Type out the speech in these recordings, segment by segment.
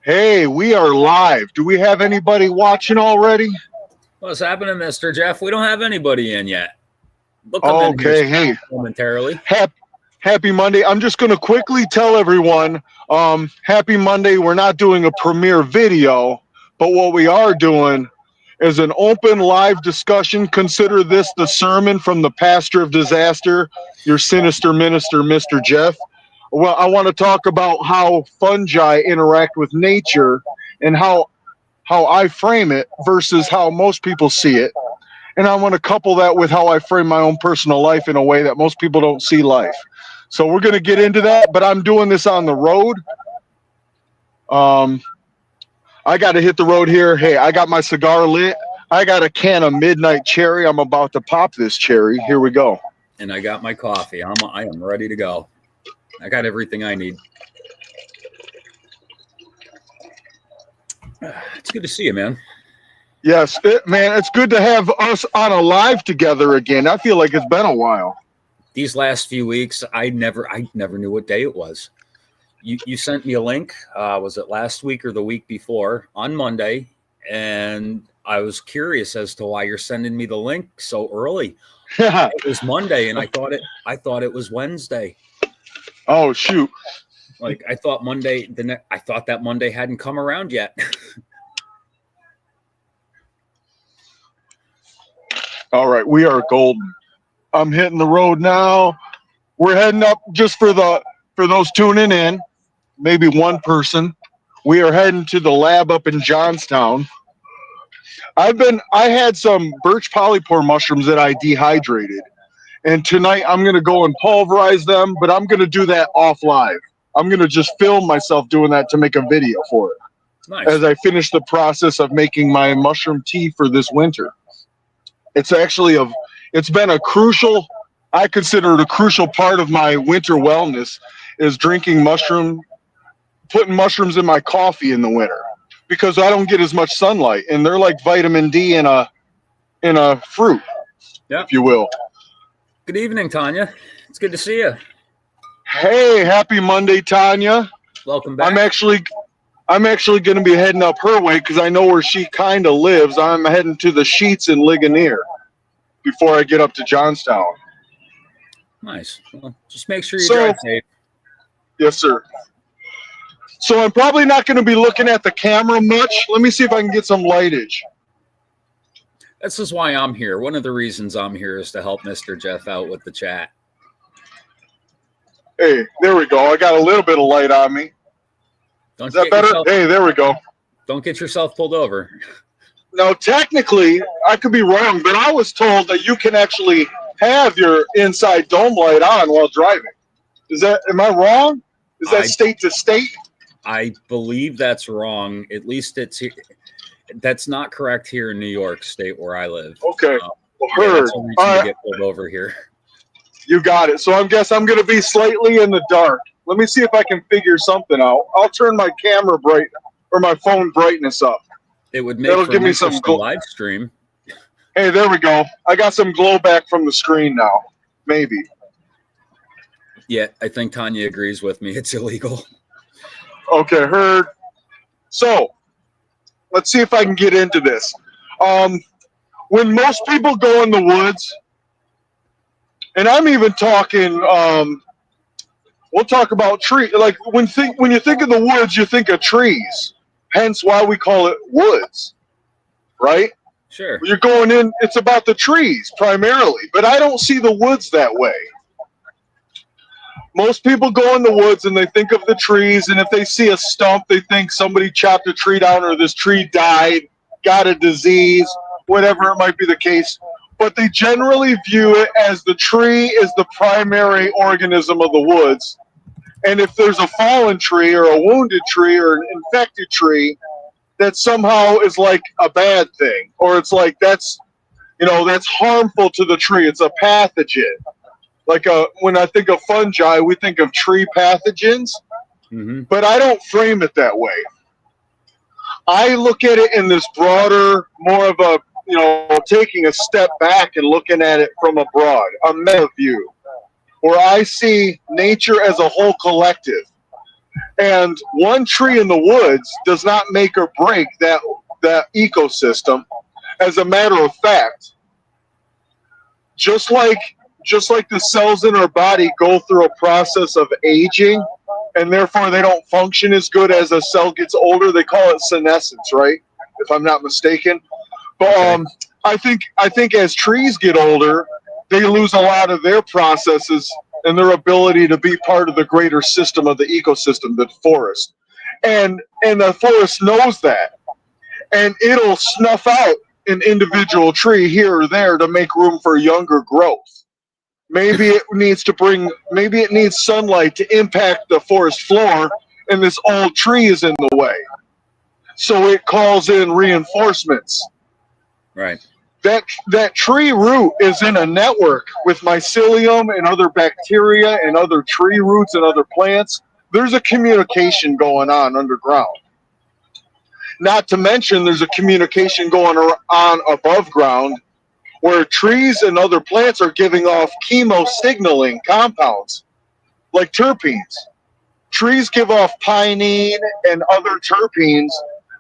Hey, we are live. Do we have anybody watching already? What's happening, Mr. Jeff? We don't have anybody in yet. They'll come in here Okay, hey, momentarily. happy Monday. I'm just going to quickly tell everyone, happy Monday. We're not doing a premiere video, but what we are doing is an open live discussion. Consider this the sermon from the pastor of disaster, your sinister minister, Mr. Jeff. Well, I want to talk about how fungi interact with nature and how I frame it versus how most people see it. And I want to couple that with how I frame my own personal life in a way that most people don't see life. So we're going to get into that, but I'm doing this on the road. I got to hit the road here. Hey, I got my cigar lit. I got a can of Midnight Cherry. I'm about to pop this cherry. Here we go. And I got my coffee. I am ready to go. I got everything I need. It's good to see you, man. Yes, man, it's good to have us on a live together again. I feel like it's been a while. These last few weeks, I never knew what day it was. You sent me a link. Was it last week or the week before on Monday? And I was curious as to why you're sending me the link so early. It was Monday, and I thought it was Wednesday. Oh shoot! Like I thought Monday. I thought that Monday hadn't come around yet. All right, we are golden. I'm hitting the road now. We're heading up just for those tuning in, maybe one person. We are heading to the lab up in Johnstown. I had some birch polypore mushrooms that I dehydrated. And tonight I'm going to go and pulverize them, but I'm going to do that off live. I'm going to just film myself doing that to make a video for it. Nice. As I finish the process of making my mushroom tea for this winter. It's actually it's been a crucial, I consider it a crucial part of my winter wellness is drinking putting mushrooms in my coffee in the winter because I don't get as much sunlight and they're like vitamin D in a fruit, if you will. Good evening, Tanya. It's good to see you. Hey, happy Monday, Tanya. Welcome back. I'm actually going to be heading up her way because I know where she kind of lives. I'm heading to the Sheets in Ligonier before I get up to Johnstown. Nice. Well, just make sure you drive safe. Yes, sir. So I'm probably not going to be looking at the camera much. Let me see if I can get some lightage. This is why I'm here. One of the reasons I'm here is to help Mr. Jeff out with the chat. Hey, there we go. I got a little bit of light on me. Is that better? Hey, there we go. Don't get yourself pulled over. No, technically, I could be wrong, but I was told that you can actually have your inside dome light on while driving. Am I wrong? Is that state to state? I believe that's wrong. At least that's not correct here in New York State where I live. Okay. Heard. That's a reason to get pulled over here. You got it. So I guess I'm going to be slightly in the dark. Let me see if I can figure something out. I'll turn my camera my phone brightness up. It would make for me some live stream. Hey, there we go. I got some glow back from the screen now. Maybe. Yeah, I think Tanya agrees with me. It's illegal. Okay, heard. So, let's see if I can get into this. When most people go in the woods, and I'm even talking we'll talk about trees. Like when you think of the woods, you think of trees. Hence why we call it woods, right? Sure. When you're going in, it's about the trees primarily, but I don't see the woods that way. Most people go in the woods and they think of the trees, and if they see a stump, they think somebody chopped a tree down or this tree died, got a disease, whatever it might be the case. But they generally view it as the tree is the primary organism of the woods. And if there's a fallen tree or a wounded tree or an infected tree, that somehow is like a bad thing. Or it's like that's harmful to the tree. It's a pathogen. Like when I think of fungi, we think of tree pathogens. Mm-hmm. But I don't frame it that way. I look at it in this broader, more of a, taking a step back and looking at it from abroad, a meta view, where I see nature as a whole collective. And one tree in the woods does not make or break that ecosystem. As a matter of fact, just like the cells in our body go through a process of aging, and therefore they don't function as good as a cell gets older. They call it senescence, right? If I'm not mistaken. But Okay. I think as trees get older, they lose a lot of their processes and their ability to be part of the greater system of the ecosystem, the forest. And the forest knows that, and it'll snuff out an individual tree here or there to make room for younger growth. Maybe it needs sunlight to impact the forest floor, and this old tree is in the way. So it calls in reinforcements. Right. That tree root is in a network with mycelium and other bacteria and other tree roots and other plants. There's a communication going on underground. Not to mention, there's a communication going on above ground where trees and other plants are giving off chemo signaling compounds like terpenes. Trees give off pinene and other terpenes,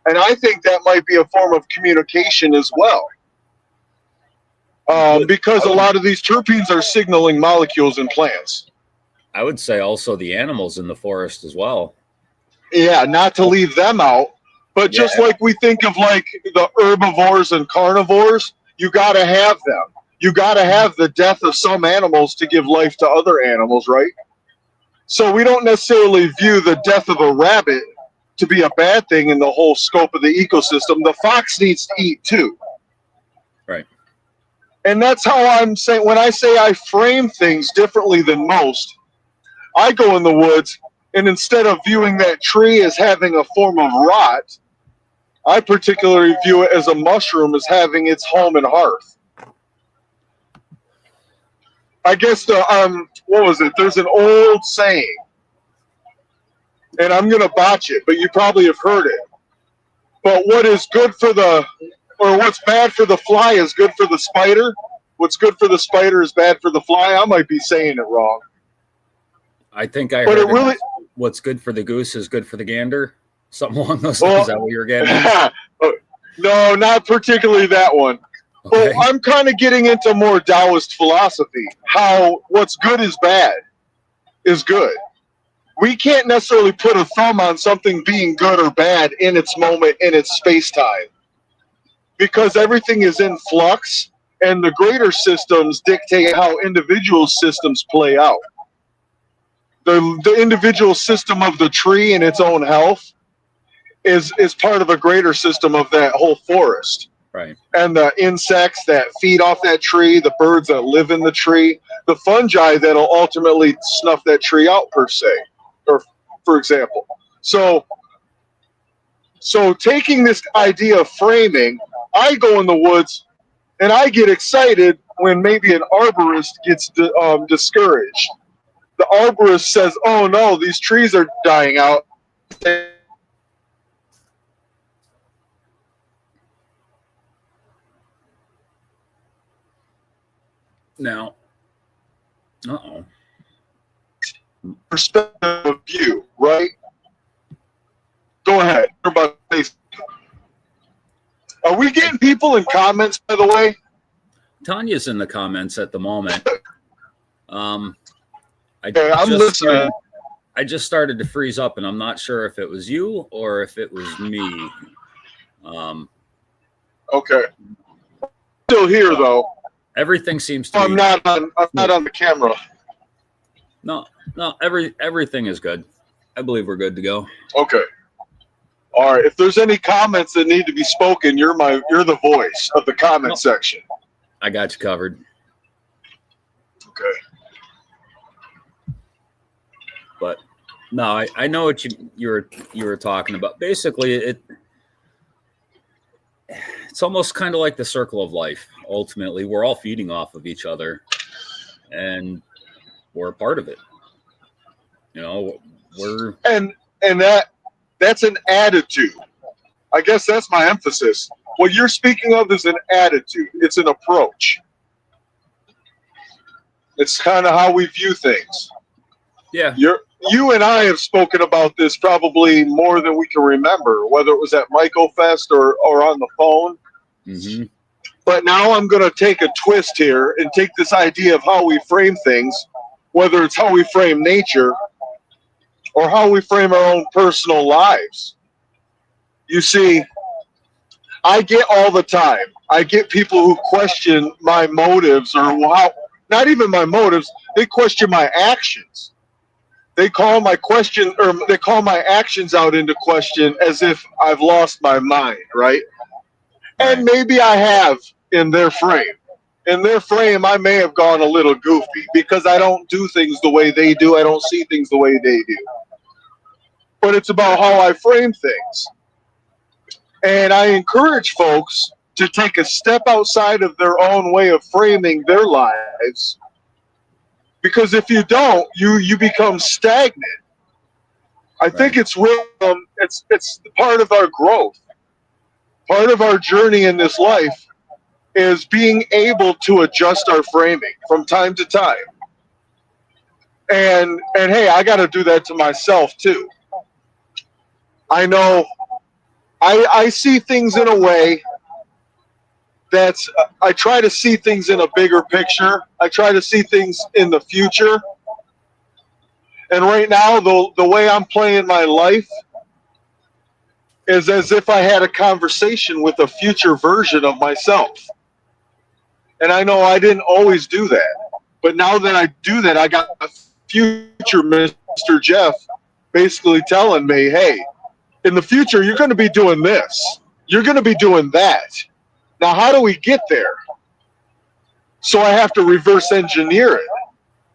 and I think that might be a form of communication as well. Because a lot of these terpenes are signaling molecules in plants. I would say also the animals in the forest as well. Yeah, not to leave them out, but just like we think of like the herbivores and carnivores, you got to have them. You got to have the death of some animals to give life to other animals, right? So we don't necessarily view the death of a rabbit to be a bad thing in the whole scope of the ecosystem. The fox needs to eat too. Right. And that's how I'm saying, when I say I frame things differently than most, I go in the woods, and instead of viewing that tree as having a form of rot, I particularly view it as a mushroom as having its home and hearth. I guess what was it? There's an old saying, and I'm gonna botch it, but you probably have heard it. But what's bad for the fly is good for the spider. What's good for the spider is bad for the fly. I might be saying it wrong. I think I But heard it really, what's good for the goose is good for the gander. Something along those lines. Is that what you're getting at? no, not particularly that one. Okay. Well, I'm kind of getting into more Taoist philosophy. How what's good is bad is good. We can't necessarily put a thumb on something being good or bad in its moment, in its space time, because everything is in flux, and the greater systems dictate how individual systems play out. The individual system of the tree and its own health is part of a greater system of that whole forest. Right. And the insects that feed off that tree, the birds that live in the tree, the fungi that'll ultimately snuff that tree out, per se, or for example. So taking this idea of framing, I go in the woods and I get excited when maybe an arborist gets discouraged. The arborist says, "Oh no, these trees are dying out." Now, uh-oh. Perspective of view, right? Go ahead. Are we getting people in comments, by the way? Tanya's in the comments at the moment. I'm listening. I just started to freeze up, and I'm not sure if it was you or if it was me. Okay. Still here though. Everything seems to. I'm not on the camera. No. Everything is good. I believe we're good to go. Okay. All right. If there's any comments that need to be spoken, you're the voice of the comment section. I got you covered. Okay. But no, I know what you were talking about. Basically, it's almost kind of like the circle of life. Ultimately, we're all feeding off of each other, and we're a part of it. You know, and that's an attitude. I guess that's my emphasis. What you're speaking of is an attitude. It's an approach. It's kind of how we view things. Yeah. You and I have spoken about this probably more than we can remember, whether it was at Michael Fest or on the phone. Mm-hmm. But now I'm going to take a twist here and take this idea of how we frame things, whether it's how we frame nature or how we frame our own personal lives. You see, I get all the time. I get people who question my motives or how, not even my motives, they question my actions. They call my question or they call my actions out into question as if I've lost my mind, right? And Right. maybe I have in their frame. In their frame, I may have gone a little goofy because I don't do things the way they do. I don't see things the way they do. But it's about how I frame things. And I encourage folks to take a step outside of their own way of framing their lives. Because if you don't, you become stagnant. I think Right. it's real. It's part of our growth. Part of our journey in this life is being able to adjust our framing from time to time. And hey, I got to do that to myself too. I know I see things in a way that's I try to see things in a bigger picture. I try to see things in the future. And right now, the way I'm playing my life is as if I had a conversation with a future version of myself. And I know I didn't always do that. But now that I do that, I got a future Mr. Jeff basically telling me, hey, in the future, you're going to be doing this. You're going to be doing that. Now, how do we get there? So I have to reverse engineer it.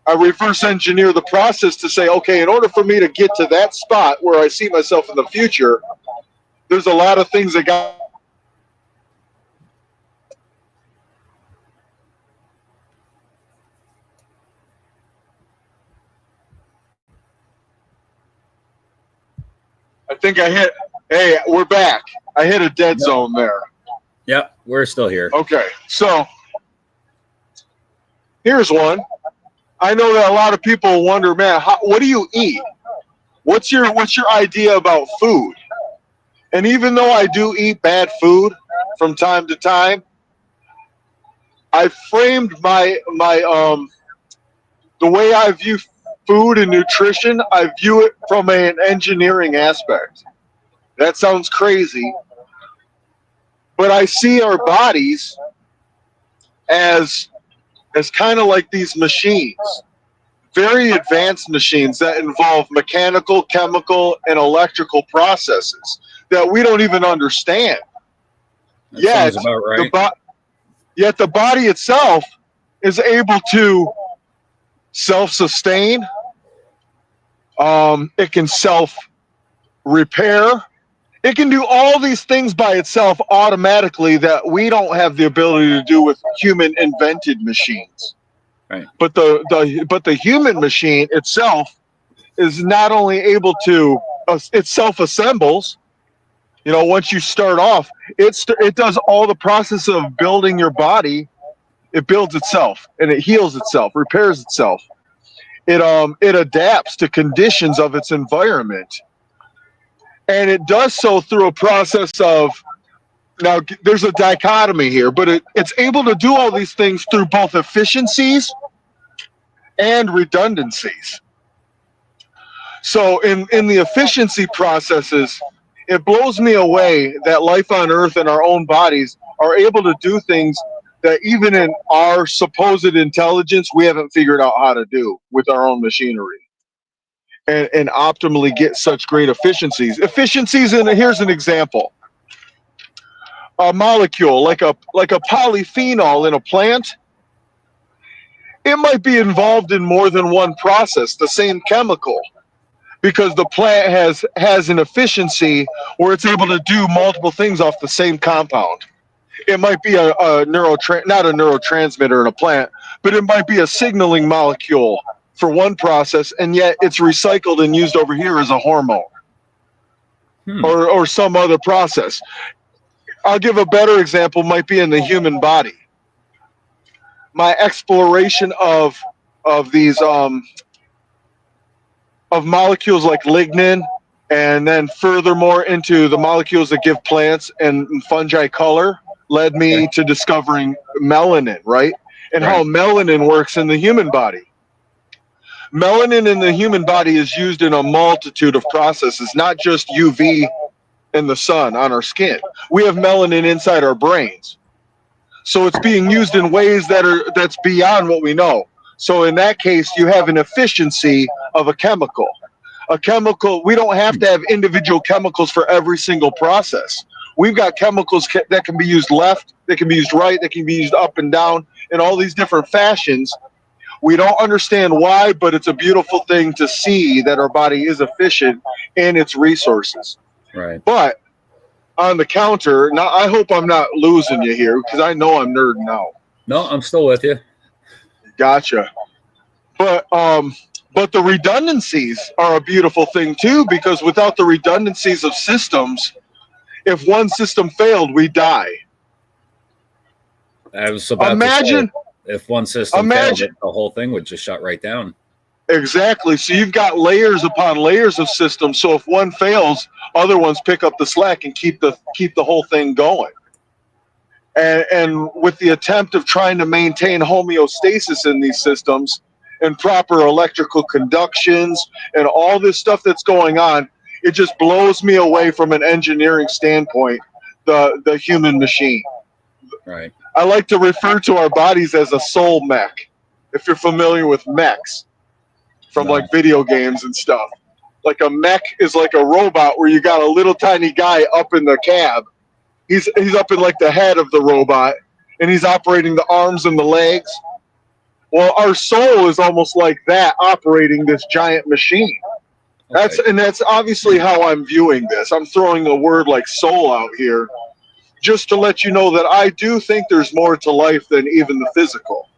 I reverse engineer the process to say, okay, in order for me to get to that spot where I see myself in the future, there's a lot of things that got. I think I hit. Hey, we're back. I hit a dead Yep. zone there. Yep. We're still here. Okay, so here's one. I know that a lot of people wonder, man, what do you eat? What's your idea about food? And even though I do eat bad food from time to time, I framed my the way I view food and nutrition. I view it from an engineering aspect. That sounds crazy, but I see our bodies as kind of like these machines, very advanced machines that involve mechanical, chemical, and electrical processes that we don't even understand. That Yet sounds about the right. yet the body itself is able to self-sustain. It can self-repair. It can do all these things by itself automatically that we don't have the ability to do with human invented machines. Right. But the human machine itself is not only able to it self assembles. You know, once you start off, it does all the process of building your body. It builds itself and it heals itself, repairs itself. It adapts to conditions of its environment, and it does so through a process of. Now, there's a dichotomy here, but it's able to do all these things through both efficiencies and redundancies. So, in the efficiency processes, it blows me away that life on Earth and our own bodies are able to do things that even in our supposed intelligence, we haven't figured out how to do with our own machinery and optimally get such great efficiencies. Efficiencies, and here's an example: a molecule like a polyphenol in a plant, it might be involved in more than one process, the same chemical, because the plant has an efficiency where it's able to do multiple things off the same compound. It might be not a neurotransmitter in a plant, but it might be a signaling molecule for one process, and yet it's recycled and used over here as a hormone Hmm. or some other process. I'll give a better example, might be in the human body. My exploration of these of molecules like lignin, and then furthermore into the molecules that give plants and fungi color, led Okay. me to discovering melanin, right? And how Right. melanin works in the human body. Melanin in the human body is used in a multitude of processes, not just UV in the sun on our skin. We have melanin inside our brains. So it's being used in ways that's beyond what we know. So in that case, you have an efficiency of a chemical. A chemical, we don't have to have individual chemicals for every single process. We've got chemicals that can be used left, that can be used right, that can be used up and down in all these different fashions. We don't understand why, but it's a beautiful thing to see that our body is efficient in its resources. Right. But on the counter, now I hope I'm not losing you here because I know I'm nerding out. No, I'm still with you. Gotcha. But the redundancies are a beautiful thing too, because without the redundancies of systems, if one system failed, we die. I was about to say, Imagine, if one system failed, imagine the whole thing would just shut right down. exactly. So you've got layers upon layers of systems. So if one fails, other ones pick up the slack and keep the whole thing going. And with the attempt of trying to maintain homeostasis in these systems and proper electrical conductions and all this stuff that's going on, it just blows me away from an engineering standpoint, the human machine. Right. I like to refer to our bodies as a soul mech, if you're familiar with mechs from like No. video games and stuff. Like a mech is like a robot where you got a little tiny guy up in the cab. He's up in like the head of the robot, and he's operating the arms and the legs. Well, our soul is almost like that, operating this giant machine. Okay. That's obviously how I'm viewing this. I'm throwing a word like soul out here just to let you know that I do think there's more to life than even the physical.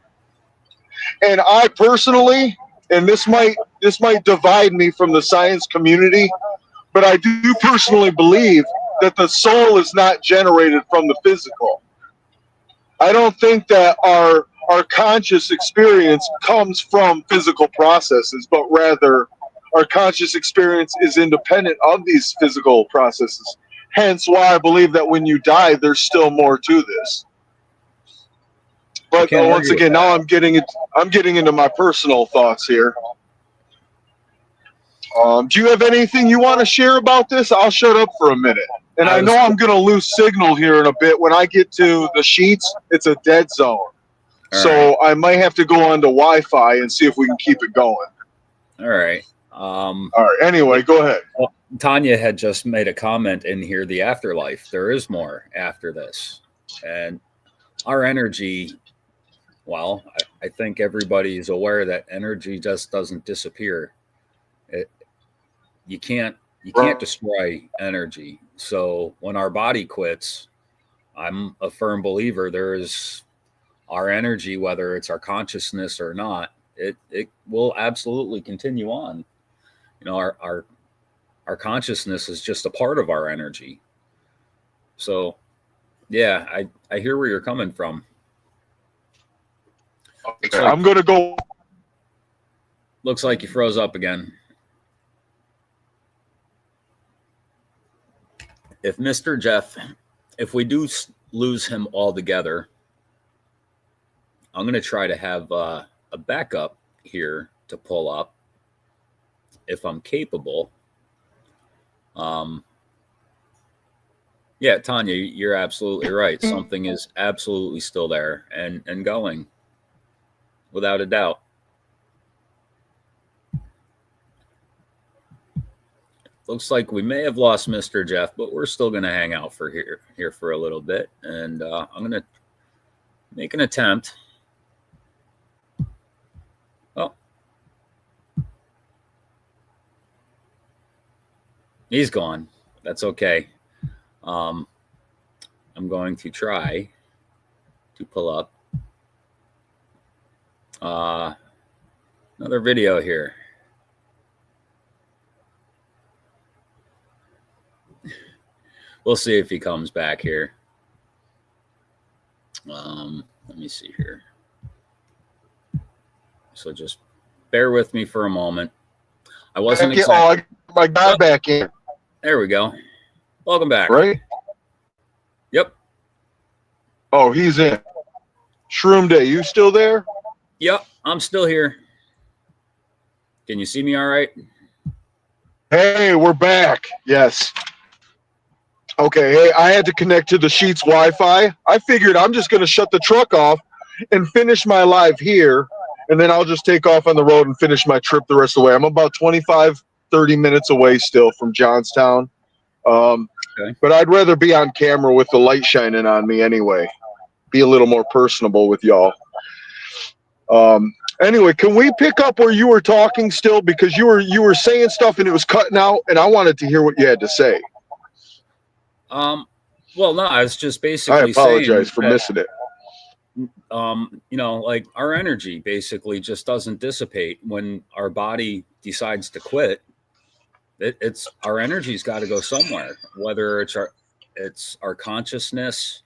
And I personally, and this might divide me from the science community, but I do personally believe that the soul is not generated from the physical. I don't think that our conscious experience comes from physical processes, but rather our conscious experience is independent of these physical processes. Hence why I believe that when you die, there's still more to this. I But can't once argue with again, that. now I'm getting into my personal thoughts here. Do you have anything you want to share about this? I'll shut up for a minute. And I I know was I'm going to lose signal here in a bit. When I get to the sheets, it's a dead zone. all right. So I might have to go on to Wi-Fi and see if we can keep it going. All right. All right. Anyway, go ahead. Well, Tanya had just made a comment in here, the afterlife. There is more after this. And our energy, well, I think everybody is aware that energy just doesn't disappear. It, you can't destroy energy. So when our body quits, I'm a firm believer there is our energy, whether it's our consciousness or not, it will absolutely continue on. You know, our consciousness is just a part of our energy. So yeah, I hear where you're coming from. Looks Okay, like I'm going to go. looks like you froze up again. If Mr. Jeff, if we do lose him altogether, I'm going to try to have a backup here to pull up if I'm capable. Um, yeah, Tanya, you're absolutely right. Something is absolutely still there and going without a doubt. Looks like we may have lost Mr. Jeff, but we're still going to hang out for here for a little bit, and I'm going to make an attempt. Oh, he's gone. That's okay. Um, I'm going to try to pull up uh, another video here. We'll see if he comes back here. Let me see here. So just bear with me for a moment. I wasn't Oh, I exactly. got my guy Oh, back in, there we go. Welcome back. right? Yep. Oh, he's in. Shroom Day, you still there? Yep. I'm still here. Can you see me all right? Hey, we're back. Yes. Okay, hey, I had to connect to the Sheets Wi-Fi. I figured I'm just going to shut the truck off and finish my live here, and then I'll just take off on the road and finish my trip the rest of the way. I'm about 25, 30 minutes away still from Johnstown. Okay. But I'd rather be on camera with the light shining on me anyway. Be a little more personable with y'all. Anyway, can we pick up where you were talking still? Because you were saying stuff and it was cutting out, and I wanted to hear what you had to say. Well, no, I was just I basically apologize saying for that, missing it. like our energy basically just doesn't dissipate when our body decides to quit. It's our energy's got to go somewhere, whether it's our consciousness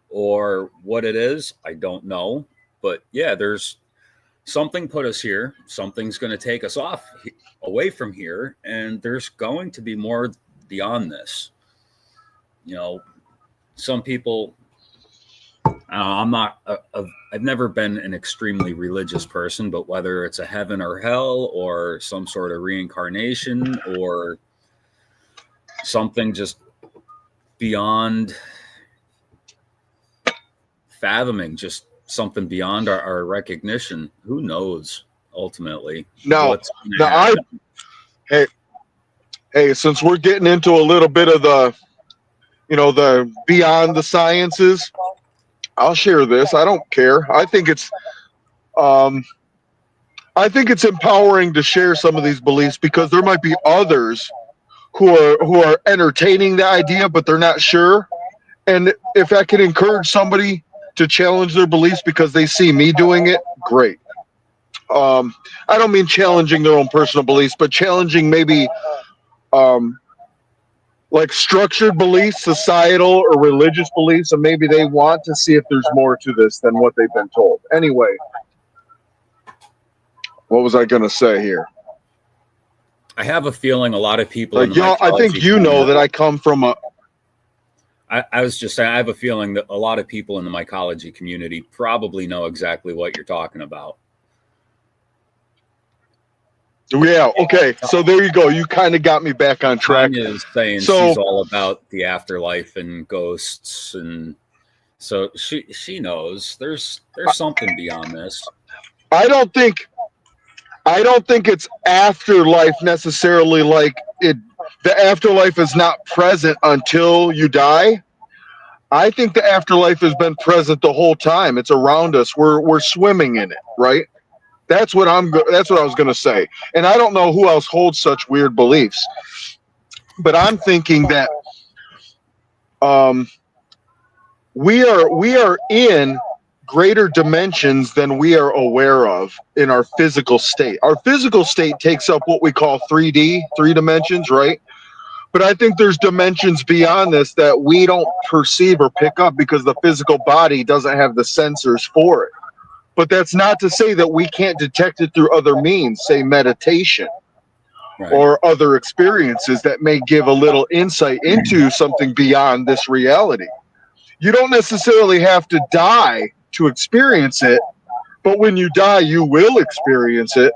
or what it is. I don't know, but yeah, there's something put us here. Something's going to take us away from here, and there's going to be more beyond this. Some people. I'm not. I've never been an extremely religious person, but whether it's a heaven or hell, or some sort of reincarnation, or something just beyond fathoming, just something beyond our recognition, who knows ultimately what's going to Now, happen. hey, since we're getting into a little bit of the beyond the sciences, I'll share this. I don't care. Um, I think it's empowering to share some of these beliefs because there might be others who are entertaining the idea, but they're not sure. And if I can encourage somebody to challenge their beliefs because they see me doing it, great. I don't mean challenging their own personal beliefs, but challenging maybe um, like structured beliefs, societal or religious beliefs, and maybe they want to see if there's more to this than what they've been told. Anyway, what was I going to say here? I have a feeling a lot of people in Like, the I think mycology you know community. that I come from a. I was just saying, I have a feeling that a lot of people in the mycology community probably know exactly what you're talking about. Yeah, okay. So there you go. You kind of got me back on track. Tanya is saying So she's all about the afterlife and ghosts, and so she knows there's something beyond this. I don't think it's afterlife necessarily. Like it, the afterlife is not present until you die. I think the afterlife has been present the whole time. It's around us. We're swimming in it, right? That's what that's what I was going to say. And I don't know who else holds such weird beliefs, but I'm thinking that um, we are in greater dimensions than we are aware of in our physical state. Our physical state takes up what we call 3D, three dimensions, right? But I think there's dimensions beyond this that we don't perceive or pick up because the physical body doesn't have the sensors for it. But that's not to say that we can't detect it through other means, say meditation Right. or other experiences that may give a little insight into something beyond this reality. You don't necessarily have to die to experience it, but when you die, you will experience it.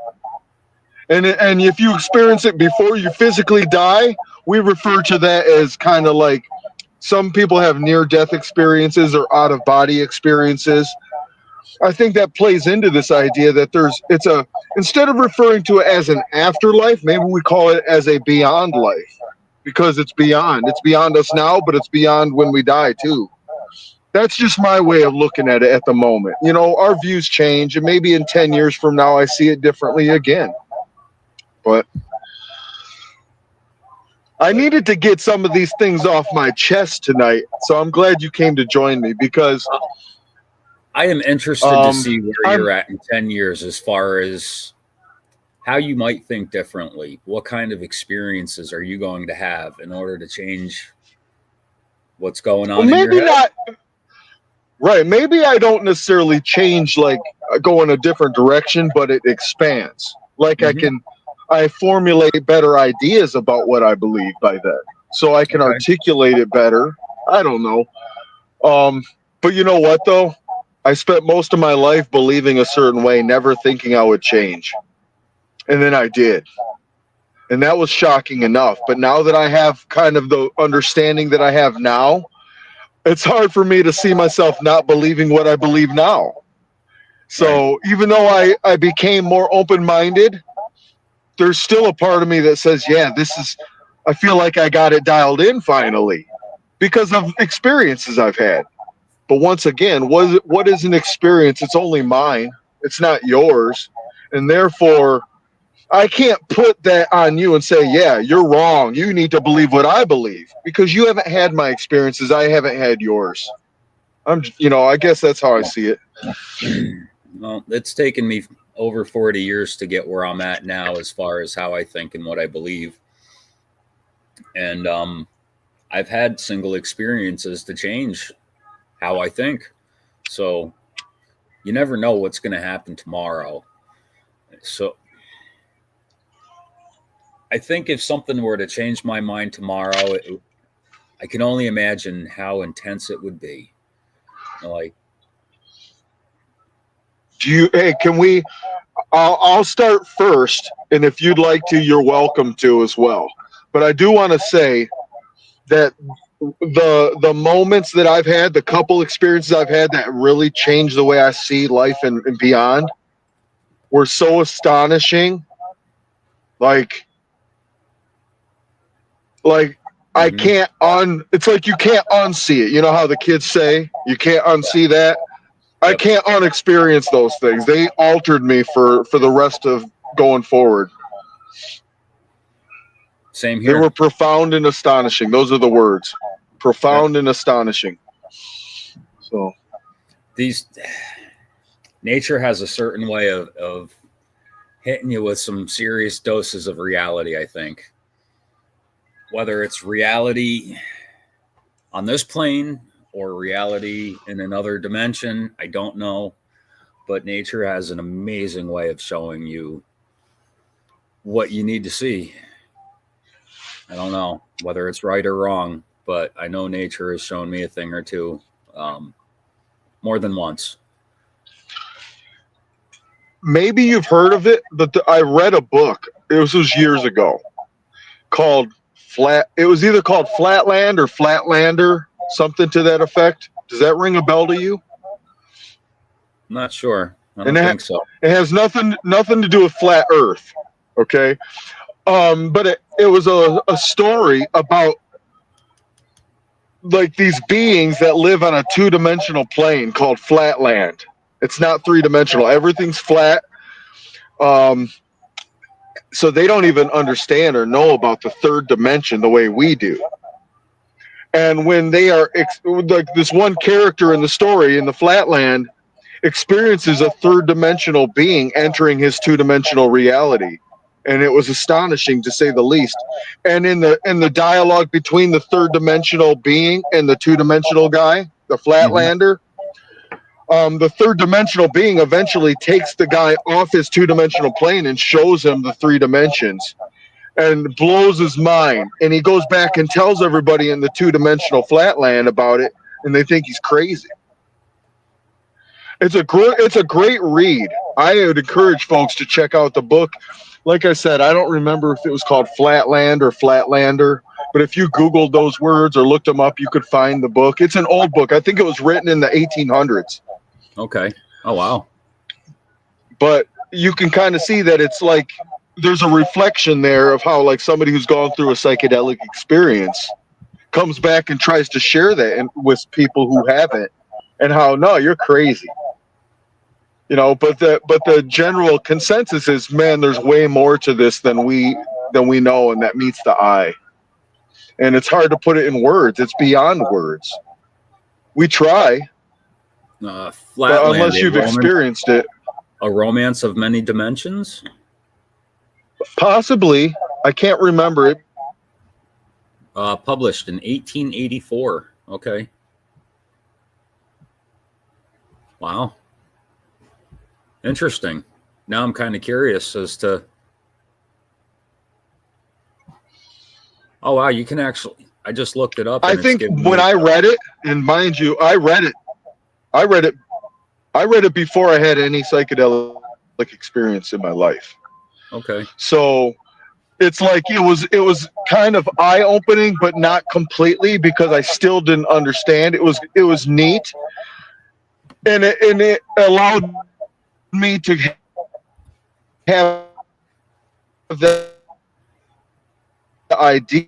And if you experience it before you physically die, we refer to that as kind of like some people have near death experiences or out of body experiences. I think that plays into this idea that instead of referring to it as an afterlife, maybe we call it as a beyond life because it's beyond us now, but it's beyond when we die too. That's just my way of looking at it at the moment. Our views change, and maybe in 10 years from now, I see it differently again. But I needed to get some of these things off my chest tonight. So I'm glad you came to join me because I am interested to see where you're at in 10 years as far as how you might think differently. What kind of experiences are you going to have in order to change what's going on in your maybe head? not. Right. Maybe I don't necessarily change, like go in a different direction, but it expands. Like I formulate better ideas about what I believe by then. So I can Okay. articulate it better. I don't know. But you know what though? I spent most of my life believing a certain way, never thinking I would change. And then I did. And that was shocking enough. But now that I have kind of the understanding that I have now, it's hard for me to see myself not believing what I believe now. Right. So even though I became more open minded, there's still a part of me that says, yeah, I feel like I got it dialed in finally because of experiences I've had. But once again, what is an experience? It's only mine, it's not yours. And therefore, I can't put that on you and say, yeah, you're wrong. You need to believe what I believe because you haven't had my experiences. I haven't had yours. I guess that's how I see it. Well, it's taken me over 40 years to get where I'm at now as far as how I think and what I believe. And I've had single experiences to change how I think. So you never know what's going to happen tomorrow. So I think if something were to change my mind tomorrow, I can only imagine how intense it would be. Like, Hey, can we, I'll start first. And if you'd like to, you're welcome to as well. But I do want to say that the moments that I've had, the couple experiences I've had that really changed the way I see life and beyond were so astonishing. Like like I mhm. can't it's like you can't unsee it. You know how the kids say you can't unsee that? I Yep, can't unexperience those things. They altered me for the rest of going forward. same They here. were profound and astonishing. Those are the words. Yep. Profound and astonishing. So These nature has a certain way of hitting you with some serious doses of reality, I think. Whether it's reality on this plane or reality in another dimension, I don't know. But nature has an amazing way of showing you what you need to see. I don't know whether it's right or wrong, but I know nature has shown me a thing or two um, more than once. maybe you've heard of it, but I read a book. It was years ago called Flat. It was either called Flatland or Flatlander, something to that effect. Does that ring a bell to you? I'm not sure. I And don't think so. it has nothing to do with flat Earth. Okay, but it was a story about like these beings that live on a two-dimensional plane called Flatland. It's not three-dimensional. Everything's flat. Um, so they don't even understand or know about the third dimension the way we do. And when they are like this one character in the story in the Flatland experiences a third dimensional being entering his two-dimensional reality, and it was astonishing to say the least. And in the dialogue between the third dimensional being and the two-dimensional guy, the Hmm. Flatlander, the third dimensional being eventually takes the guy off his two-dimensional plane and shows him the three dimensions and blows his mind. And he goes back and tells everybody in the two-dimensional flatland about it, and they think he's crazy. It's a great read. I would encourage folks to check out the book. Like I said, I don't remember if it was called Flatland or Flatlander, but if you Googled those words or looked them up, you could find the book. It's an old book. I think it was written in the 1800s, Okay. Oh, wow. but you can kind of see that it's like there's a reflection there of how like somebody who's gone through a psychedelic experience comes back and tries to share that with people who haven't, and how no, you're crazy. But the general consensus is, man, there's way more to this than we know, and that meets the eye. And it's hard to put it in words. It's beyond words. We try, but Flatland, unless you've experienced it, a romance of many dimensions. possibly, I can't remember it. Published in 1884. Okay. Wow. Interesting. Now I'm kind of curious as to Oh wow, you can actually. I just looked it up I and it's think giving when me. I read it, and mind you, I read it, I read it before I had any psychedelic experience in my life. Okay. So it's like it was kind of eye opening, but not completely because I still didn't understand. It was neat, and it allowed me to have the idea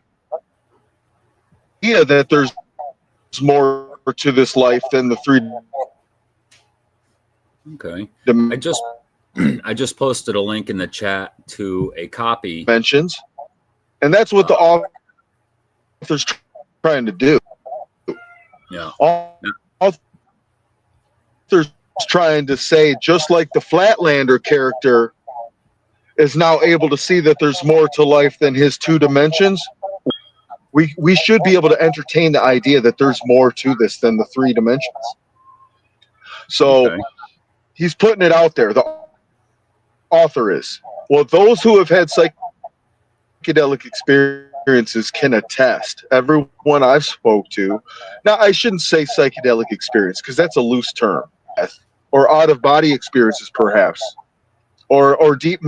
that there's more to this life than the three Okay. I just I just posted a link in the chat to a copy. dimensions, and that's what the Uh, author's trying to do. yeah. Author's trying to say, just like the Flatlander character is now able to see that there's more to life than his two dimensions, we should be able to entertain the idea that there's more to this than the three dimensions. So Okay. he's putting it out there. The author is. Well, those who have had psychedelic experiences can attest. Everyone I've spoke to, now I shouldn't say psychedelic experience because that's a loose term, or out of body experiences perhaps, or deep.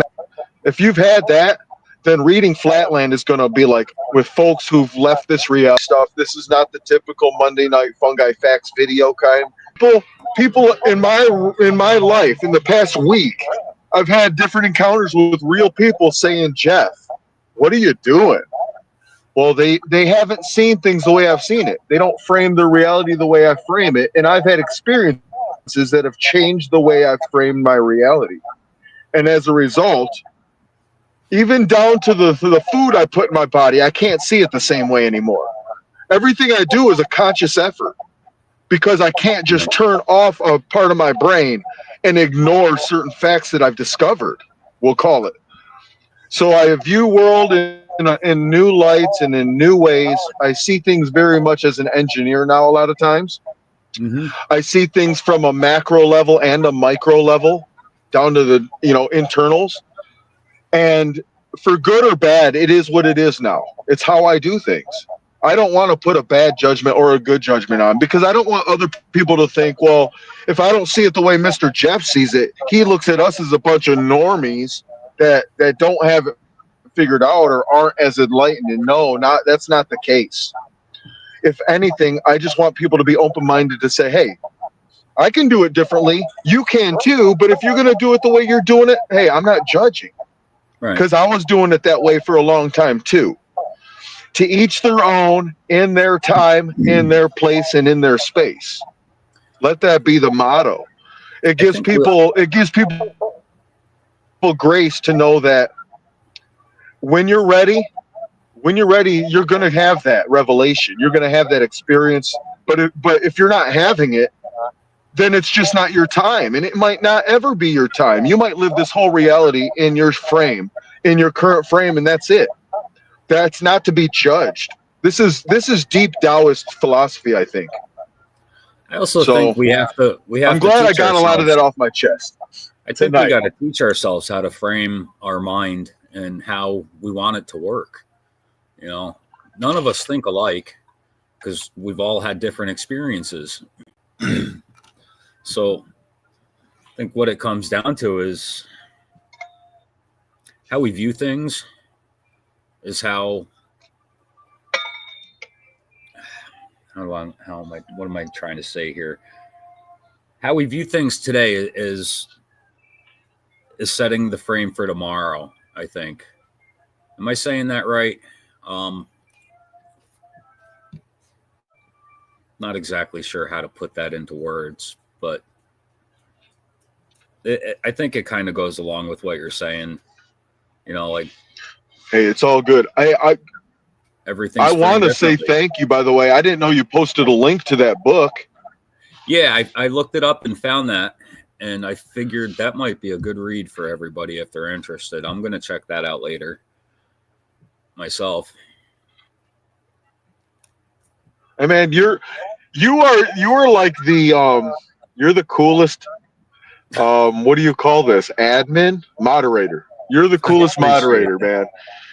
If you've had that, then reading Flatland is going to be like with folks who've left this reality stuff. This is not the typical Monday night fungi facts video kind. People in my life in the past week, I've had different encounters with real people saying, "Jeff, what are you doing?" Well, they haven't seen things the way I've seen it. They don't frame their reality the way I frame it, and I've had experiences that have changed the way I've framed my reality. And as a result, even down to the food I put in my body, I can't see it the same way anymore. Everything I do is a conscious effort because I can't just turn off a part of my brain and ignore certain facts that I've discovered, we'll call it. So I view world in new lights and in new ways. I see things very much as an engineer now a lot of times. Mm-hmm. I see things from a macro level and a micro level down to the internals. And for good or bad, it is what it is now. It's how I do things. I don't want to put a bad judgment or a good judgment on because I don't want other people to think, well, if I don't see it the way Mr. Jeff sees it, he looks at us as a bunch of normies that don't have it figured out or aren't as enlightened. And no, not that's not the case. If anything, I just want people to be open-minded to say, hey, I can do it differently. You can too, but if you're going to do it the way you're doing it, hey, I'm not judging. Right. Because I was doing it that way for a long time too. To each their own, in their time, in their place, and in their space. Let that be the motto. It I gives think we're. people grace to know that when you're ready, you're going to have that revelation. You're going to have that experience. But if you're not having it, then it's just not your time, and it might not ever be your time. You might live this whole reality in your frame, in your current frame, and that's it. That's not to be judged. This is deep Taoist philosophy, I think. I also So think we have I'm to glad I teach got a lot of ourselves. that off my chest I think we tonight. got to teach ourselves how to frame our mind and how we want it to work. You know, none of us think alike because we've all had different experiences. So I think what it comes down to is how we view things is how am I what am I trying to say here? How we view things today is setting the frame for tomorrow, I think. Am I saying that right? Um, Not exactly sure how to put that into words, but I think it kind of goes along with what you're saying. You know, like Hey, it's all good. I everything's want framed to say differently. thank you, by the way. I didn't know you posted a link to that book. Yeah, I looked it up and found that, and I figured that might be a good read for everybody if they're interested. I'm going to check that out later myself. Hey man, you are like you're the coolest what do you call this? Admin? Moderator. You're the I coolest appreciate moderator, that. man.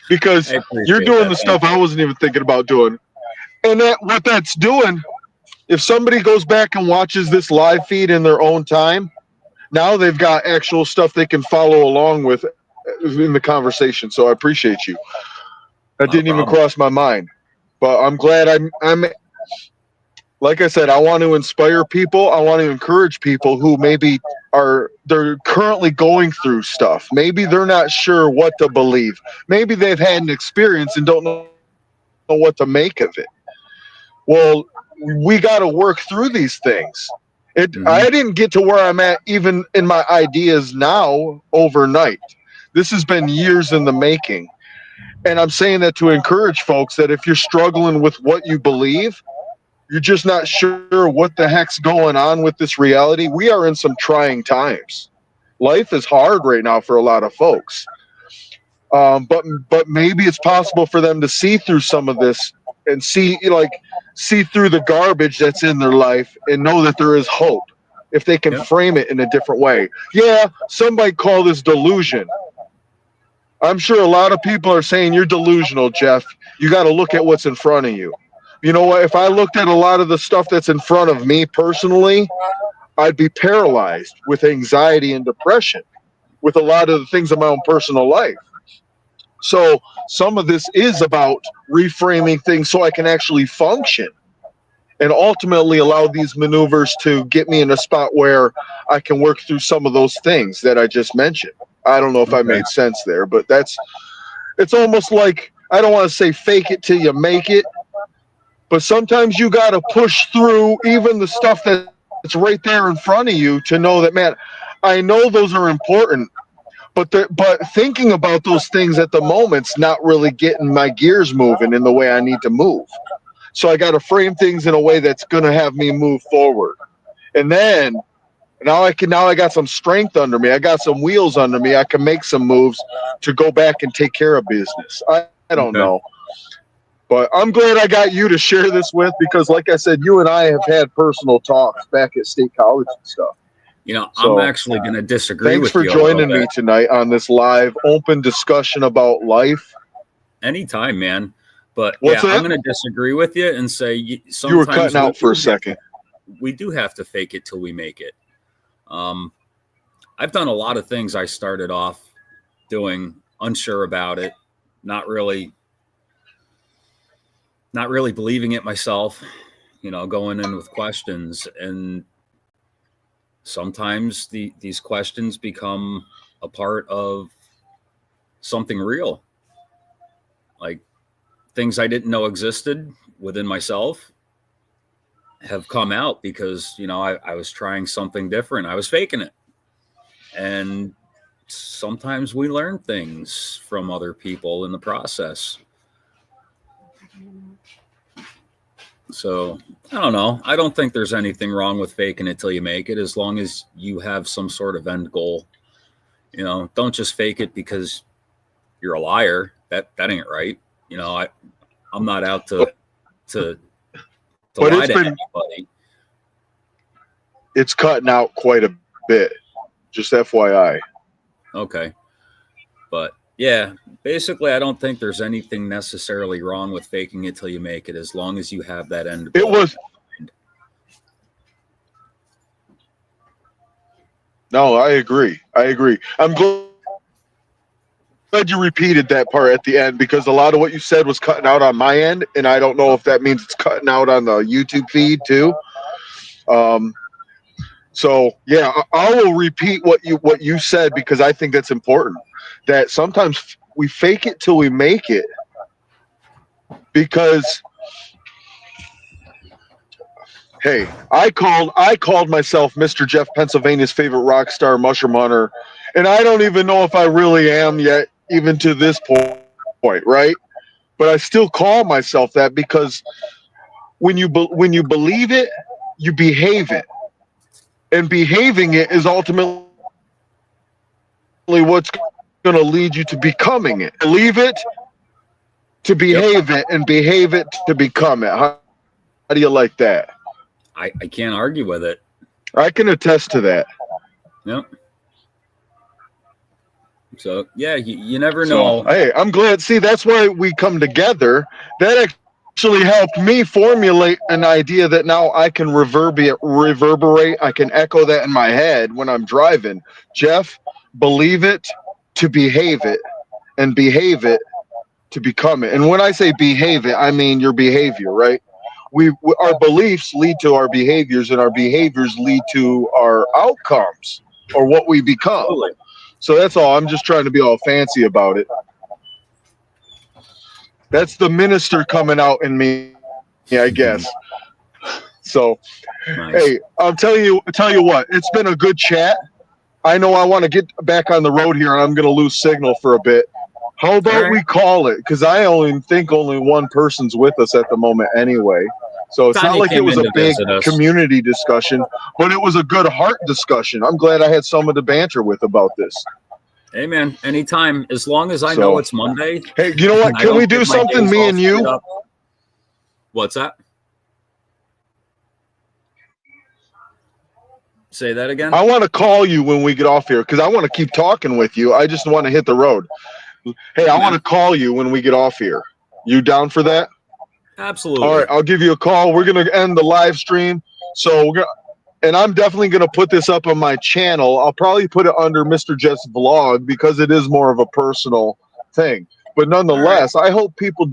because I you're appreciate doing that. the Thank stuff you. I wasn't even thinking about doing. And what that's doing, if somebody goes back and watches this live feed in their own time, now they've got actual stuff they can follow along with in the conversation. So I appreciate you. That Not a didn't even problem. cross my mind. But I'm glad I'm like I said, I want to inspire people. I want to encourage people who maybe they're currently going through stuff. Maybe they're not sure what to believe. Maybe they've had an experience and don't know what to make of it. Well, we got to work through these things. Hmm. I didn't get to where I'm at even in my ideas now overnight. This has been years in the making. And I'm saying that to encourage folks that if you're struggling with what you believe, you're just not sure what the heck's going on with this reality. We are in some trying times. Life is hard right now for a lot of folks. But maybe it's possible for them to see through some of this and see through the garbage that's in their life and know that there is hope if they can Yep. frame it in a different way. Yeah, some might call this delusion. I'm sure a lot of people are saying you're delusional, Jeff. You got to look at what's in front of you. You know what? If I looked at a lot of the stuff that's in front of me personally, I'd be paralyzed with anxiety and depression with a lot of the things in my own personal life. So some of this is about reframing things so I can actually function and ultimately allow these maneuvers to get me in a spot where I can work through some of those things that I just mentioned. I don't know if I Okay. made sense there, but it's almost like I don't want to say fake it till you make it, but sometimes you got to push through even the stuff that's right there in front of you to know that, man, I know those are important, but thinking about those things at the moment's not really getting my gears moving in the way I need to move. So I got to frame things in a way that's going to have me move forward. And then now I got some strength under me. I got some wheels under me. I can make some moves to go back and take care of business. I don't know. Okay. But I'm glad I got you to share this with because, like I said, you and I have had personal talks back at State College and stuff. I'm So actually going to disagree thanks with for you a little joining bit. me tonight on this live open discussion about life. Anytime, man. But What's yeah, I'm that? going to disagree with you and say You were sometimes cutting out for a second. we do have to fake it till we make it. Um, I've done a lot of things I started off doing unsure about it, not really not really believing it myself, going in with questions, and sometimes these questions become a part of something real, like things I didn't know existed within myself have come out because I was trying something different. I was faking it. And sometimes we learn things from other people in the process. So I don't know. I don't think there's anything wrong with faking it till you make it, as long as you have some sort of end goal. Don't just fake it because you're a liar. That ain't right. I'm not out to But lie to anybody. it's cutting out quite a bit. Just FYI. Okay. But yeah, basically, I don't think there's anything necessarily wrong with faking it till you make it, as long as you have that end It goal. was no, I agree. I agree. I'm glad you repeated that part at the end because a lot of what you said was cutting out on my end, and I don't know if that means it's cutting out on the YouTube feed too. Um, so yeah, I will repeat what you said because I think that's important. That sometimes we fake it till we make it because hey, I called myself Mr. Jeff Pennsylvania's favorite rock star mushroom hunter, and I don't even know if I really am yet, even to this point, right? But I still call myself that because when you believe it, you behave it, and behaving it is ultimately what's going to lead you to becoming it. Believe it to Yep. behave it, and behave it to become it. How do you like that? I can't argue with it. I can attest to that. Yep. So yeah, you never So, know. hey, I'm glad. See, that's why we come together. That actually helped me formulate an idea that now I can reverberate. I can echo that in my head when I'm driving. Jeff, believe it to behave it, and behave it to become it. And when I say behave it, I mean your behavior, right? Our beliefs lead to our behaviors, and our behaviors lead to our outcomes or what we become. Absolutely. So that's all. I'm just trying to be all fancy about it. That's the minister coming out in me, I guess. So, hey, Nice. I'll tell you what. It's been a good chat. I know I want to get back on the road here, and I'm going to lose signal for a bit. How All about right. we call it? Because I only think only one person's with us at the moment, anyway. So it's not Tanya like it came was in a to big visit us. community discussion, but it was a good heart discussion. I'm glad I had someone to banter with about this. Hey man, anytime. As long as I know So, it's Monday hey, you know what? and I Can we don't do get my something, days me all and screwed you? up. What's that? Say that again. I want to call you when we get off here because I want to keep talking with you. I just want to hit the road. Hey, Yeah, I want to man. call you when we get off here. You down for that? All right, Absolutely. I'll give you a call. We're gonna end the live stream. So we're gonna, and I'm definitely gonna put this up on my channel. I'll probably put it under Mr. Jeff's vlog because it is more of a personal thing. But All right. nonetheless, I hope people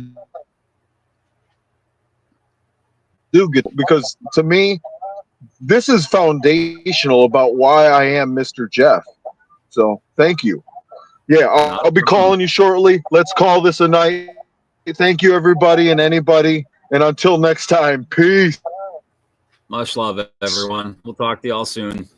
do get, because to me, this is foundational about why I am Mr. Jeff. So thank you. Yeah, Not I'll a be problem. calling you shortly. Let's call this a night. Thank you, everybody and anybody. And until next time, peace. Much love, everyone. We'll talk to y'all soon.